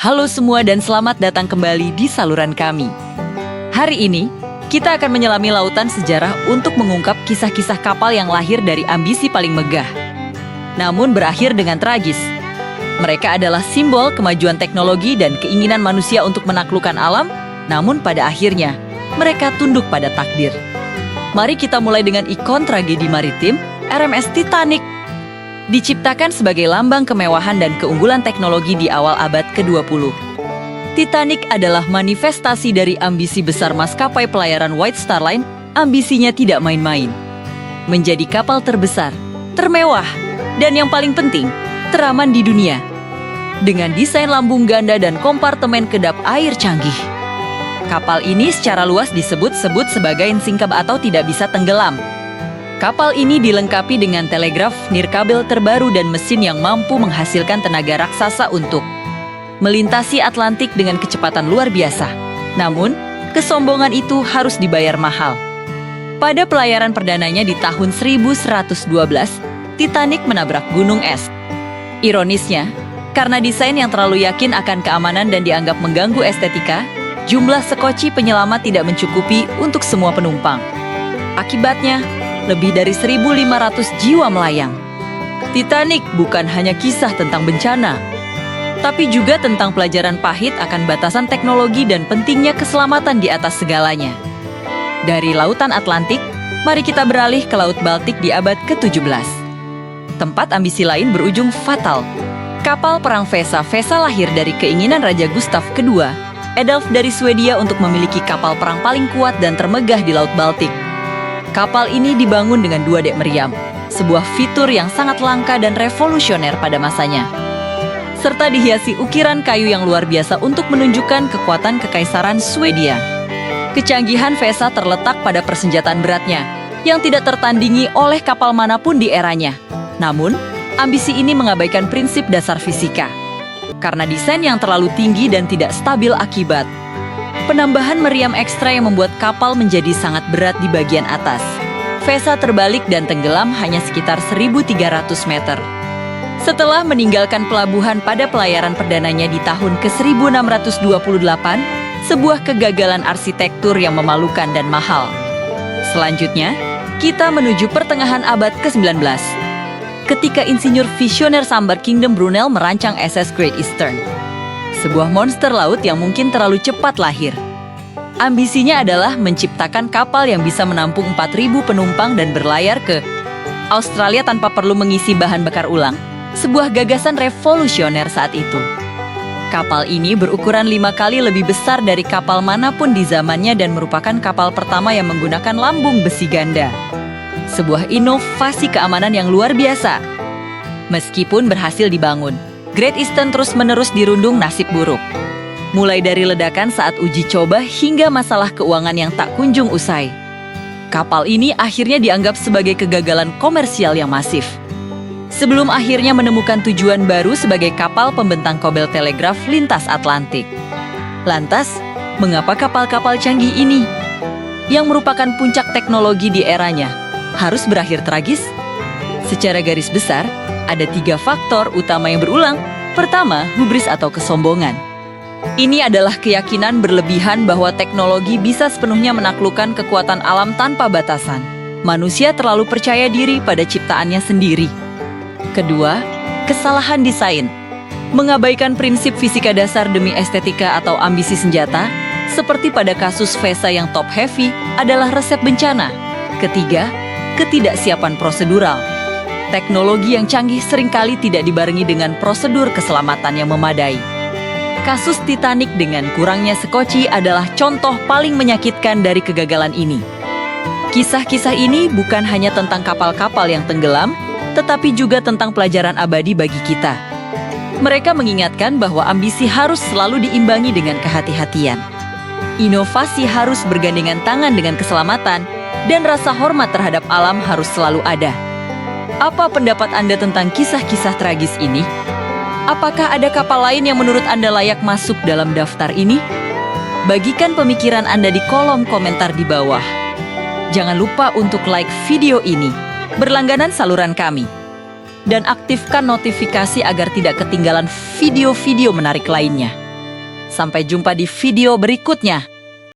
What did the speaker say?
Halo semua dan selamat datang kembali di saluran kami. Hari ini, kita akan menyelami lautan sejarah untuk mengungkap kisah-kisah kapal yang lahir dari ambisi paling megah. Namun berakhir dengan tragis. Mereka adalah simbol kemajuan teknologi dan keinginan manusia untuk menaklukkan alam, namun pada akhirnya, mereka tunduk pada takdir. Mari kita mulai dengan ikon tragedi maritim, RMS Titanic. Diciptakan sebagai lambang kemewahan dan keunggulan teknologi di awal abad ke-20. Titanic adalah manifestasi dari ambisi besar maskapai pelayaran White Star Line, ambisinya tidak main-main. Menjadi kapal terbesar, termewah, dan yang paling penting, teraman di dunia. Dengan desain lambung ganda dan kompartemen kedap air canggih. Kapal ini secara luas disebut-sebut sebagai nsinkab atau tidak bisa tenggelam. Kapal ini dilengkapi dengan telegraf nirkabel terbaru dan mesin yang mampu menghasilkan tenaga raksasa untuk melintasi Atlantik dengan kecepatan luar biasa. Namun, kesombongan itu harus dibayar mahal. Pada pelayaran perdananya di tahun 1112, Titanic menabrak gunung es. Ironisnya, karena desain yang terlalu yakin akan keamanan dan dianggap mengganggu estetika, jumlah sekoci penyelamat tidak mencukupi untuk semua penumpang. Akibatnya, lebih dari 1.500 jiwa melayang. Titanic bukan hanya kisah tentang bencana, tapi juga tentang pelajaran pahit akan batasan teknologi dan pentingnya keselamatan di atas segalanya. Dari lautan Atlantik, mari kita beralih ke Laut Baltik di abad ke-17. Tempat ambisi lain berujung fatal. Kapal perang Vesa lahir dari keinginan Raja Gustav II, Adolf dari Swedia untuk memiliki kapal perang paling kuat dan termegah di Laut Baltik. Kapal ini dibangun dengan 2 dek meriam, sebuah fitur yang sangat langka dan revolusioner pada masanya. Serta dihiasi ukiran kayu yang luar biasa untuk menunjukkan kekuatan kekaisaran Swedia. Kecanggihan Vesa terletak pada persenjataan beratnya, yang tidak tertandingi oleh kapal manapun di eranya. Namun, ambisi ini mengabaikan prinsip dasar fisika. Karena desain yang terlalu tinggi dan tidak stabil akibat penambahan meriam ekstra yang membuat kapal menjadi sangat berat di bagian atas. Vesa terbalik dan tenggelam hanya sekitar 1.300 meter. Setelah meninggalkan pelabuhan pada pelayaran perdananya di tahun ke-1628, sebuah kegagalan arsitektur yang memalukan dan mahal. Selanjutnya, kita menuju pertengahan abad ke-19. Ketika insinyur visioner Sambar Kingdom Brunel merancang SS Great Eastern. Sebuah monster laut yang mungkin terlalu cepat lahir. Ambisinya adalah menciptakan kapal yang bisa menampung 4.000 penumpang dan berlayar ke Australia tanpa perlu mengisi bahan bakar ulang. Sebuah gagasan revolusioner saat itu. Kapal ini berukuran 5 kali lebih besar dari kapal manapun di zamannya dan merupakan kapal pertama yang menggunakan lambung besi ganda. Sebuah inovasi keamanan yang luar biasa. Meskipun berhasil dibangun, Great Eastern terus-menerus dirundung nasib buruk. Mulai dari ledakan saat uji coba hingga masalah keuangan yang tak kunjung usai. Kapal ini akhirnya dianggap sebagai kegagalan komersial yang masif. Sebelum akhirnya menemukan tujuan baru sebagai kapal pembentang kabel telegraf lintas Atlantik. Lantas, mengapa kapal-kapal canggih ini, yang merupakan puncak teknologi di eranya, harus berakhir tragis? Secara garis besar, ada 3 faktor utama yang berulang. Pertama, hubris atau kesombongan. Ini adalah keyakinan berlebihan bahwa teknologi bisa sepenuhnya menaklukkan kekuatan alam tanpa batasan. Manusia terlalu percaya diri pada ciptaannya sendiri. Kedua, kesalahan desain. Mengabaikan prinsip fisika dasar demi estetika atau ambisi senjata, seperti pada kasus Vesa yang top heavy, adalah resep bencana. Ketiga, ketidaksiapan prosedural. Teknologi yang canggih seringkali tidak dibarengi dengan prosedur keselamatan yang memadai. Kasus Titanic dengan kurangnya sekoci adalah contoh paling menyakitkan dari kegagalan ini. Kisah-kisah ini bukan hanya tentang kapal-kapal yang tenggelam, tetapi juga tentang pelajaran abadi bagi kita. Mereka mengingatkan bahwa ambisi harus selalu diimbangi dengan kehati-hatian. Inovasi harus bergandengan tangan dengan keselamatan, dan rasa hormat terhadap alam harus selalu ada. Apa pendapat Anda tentang kisah-kisah tragis ini? Apakah ada kapal lain yang menurut Anda layak masuk dalam daftar ini? Bagikan pemikiran Anda di kolom komentar di bawah. Jangan lupa untuk like video ini, berlangganan saluran kami, dan aktifkan notifikasi agar tidak ketinggalan video-video menarik lainnya. Sampai jumpa di video berikutnya.